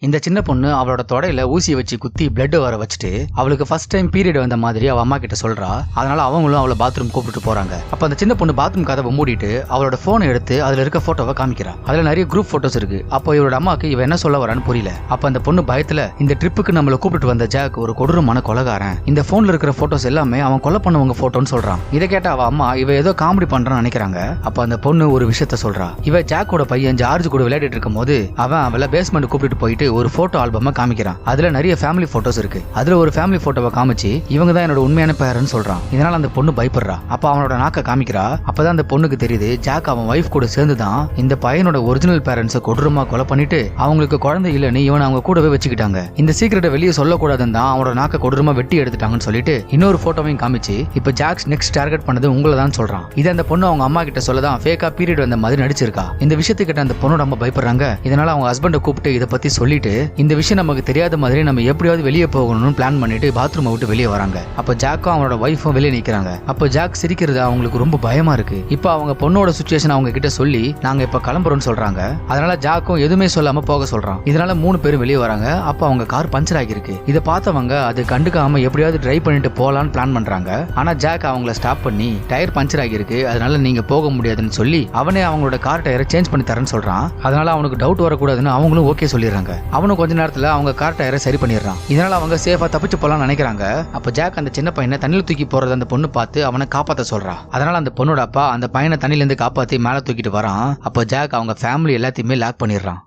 இந்த சின்ன பொண்ணு அவளோட தொடையில ஊசியை வச்சு குத்தி பிளட் வர வச்சுட்டு அவளுக்கு ஃபர்ஸ்ட் டைம் பீரியட் வந்த மாதிரி அவ அம்மா கிட்ட சொல்றா. அதனால அவங்களும் அவளை பாத்ரூம் கூப்பிட்டு போறாங்க. அப்ப அந்த சின்ன பொண்ணு பாத்ரூம் கதவை மூடிட்டு அவளோட போனை எடுத்து அதுல இருக்க போட்டோவை காமிக்கிறா. அதுல நிறைய குரூப் போட்டோஸ் இருக்கு. அப்போ இவரோட அம்மாக்கு இவ என்ன சொல்ல வரான்னு புரியல. அப்ப அந்த பொண்ணு பயத்துல இந்த ட்ரிப்புக்கு நம்மள கூப்பிட்டு வந்த ஜாக் ஒரு கொடூரமான கொலைகாரன், இந்த போன்ல இருக்கிற போட்டோஸ் எல்லாமே அவன் கொலை பண்ணவங்க போட்டோன்னு சொல்றான். இதை கேட்ட அவ அம்மா இவ ஏதோ காமெடி பண்றான்னு நினைக்கிறாங்க. அப்ப அந்த பொண்ணு ஒரு விஷயத்த சொல்றா. இவ ஜாக்கோட பையன் ஜார்ஜ் கூட விளையாடிட்டு இருக்கும் போது அவன் அவளை பேஸ்மெண்ட் கூப்பிட்டு போயிட்டு ஒரு போட்டோ ஆல்பம் காமிக்கிறான். அதுல நிறைய ஃபேமிலி போட்டோஸ் இருக்கு. அதுல ஒரு ஃபேமிலி போட்டோவை காமிச்சு இவங்க தான் என்னோட உண்மையான பேரன்னு சொல்றான். இதனால அந்த பொண்ணு பயப்படுறா. அப்ப அவனோட நாக்க காமிக்கிறா. அப்பதான் அந்த பொண்ணுக்கு தெரியுது ஜாக் அவன் வைஃப் கூட சேர்ந்துதான் இந்த பையனோட ஒரிஜினல் பேரண்ட்ஸை கொடூரமா கொலை பண்ணிட்டு அவங்களுக்கு குழந்தை இல்லைன்னு இவன் அவங்க கூடவே வச்சுக்கிட்டாங்க. இந்த சீக்கிரட்டை வெளியே சொல்லக்கூடாதுன்னு தான் அவனோட நாக்க கொடூரமா வெட்டி எடுத்துட்டாங்கன்னு சொல்லிட்டு இன்னொரு போட்டோவையும் காமிச்சு இப்ப ஜாக்ஸ் நெக்ஸ்ட் டார்கெட் பண்ணது உங்களை தான் சொல்றான். இது அந்த பொண்ணு அவங்க அம்மா கிட்ட சொல்லதான் ஃபேக்கா பீரியட் வந்த மாதிரி நடிச்சிருக்கா. இந்த விஷயத்துக்கிட்ட அந்த பொண்ணு ரொம்ப பயப்படுறாங்க. இதனால அவங்க ஹஸ்பண்டை கூப்பிட்டு இதை பத்தி சொல்லிட்டு இந்த விஷயம் நமக்கு தெரியாத மாதிரி நம்ம எப்படியாவது வெளியே போகணும்னு பிளான் பண்ணிட்டு பாத்ரூமை விட்டு வெளியே வராங்க. அப்ப ஜாக்கும் அவனோட வைஃபும் வெளியே நிக்கிறாங்க. அப்ப ஜாக் சிரிக்கிறது அவங்களுக்கு ரொம்ப பயமா இருக்கு. இப்ப அவங்க பொண்ணோட சிச்சுவேஷன் அவங்க கிட்ட சொல்லி நாங்க இப்ப கிளம்புறோம்னு சொல்றாங்க. அதனால ஜாக்கும் எதுவுமே சொல்லாம போக சொல்றான். இதனால 3 பேரும் வெளியே வராங்க. அப்ப அவங்க கார் பஞ்சர் ஆகிருக்கு. இதை பார்த்தவங்க அது கண்டுக்காம எப்படியாவது டிரைவ் பண்ணிட்டு போலான்னு பிளான் பண்றாங்க. ஆனா ஜாக் அவங்கள ஸ்டாப் பண்ணி டயர் பஞ்சர் ஆகிருக்கு, அதனால நீங்க போக முடியாதுன்னு சொல்லி அவனே அவங்களோட கார் டயரை சேஞ்ச் பண்ணி தரேன்னு சொல்றான். அதனால அவனுக்கு டவுட் வரக்கூடாதுன்னு அவங்களும் ஓகே சொல்லிடுறாங்க. அவனும் கொஞ்ச நேரத்துல அவங்க கார் டயரை சரி பண்ணிடுறான். இதனால அவங்க சேஃபா தப்பிச்சு போலாம்னு நினைக்கிறாங்க. அப்ப ஜாக் அந்த சின்ன பையனை தண்ணியில் தூக்கி போறத அந்த பொண்ணு பார்த்து அவனை காப்பாத்த சொல்றா. அதனால அந்த பொண்ணோட அப்பா அந்த பையனை தண்ணில இருந்து காப்பாத்தி மேல தூக்கிட்டு வரான். அப்ப ஜாக் அவங்க ஃபேமிலி எல்லாத்தையுமே லாக் பண்ணிடுறான்.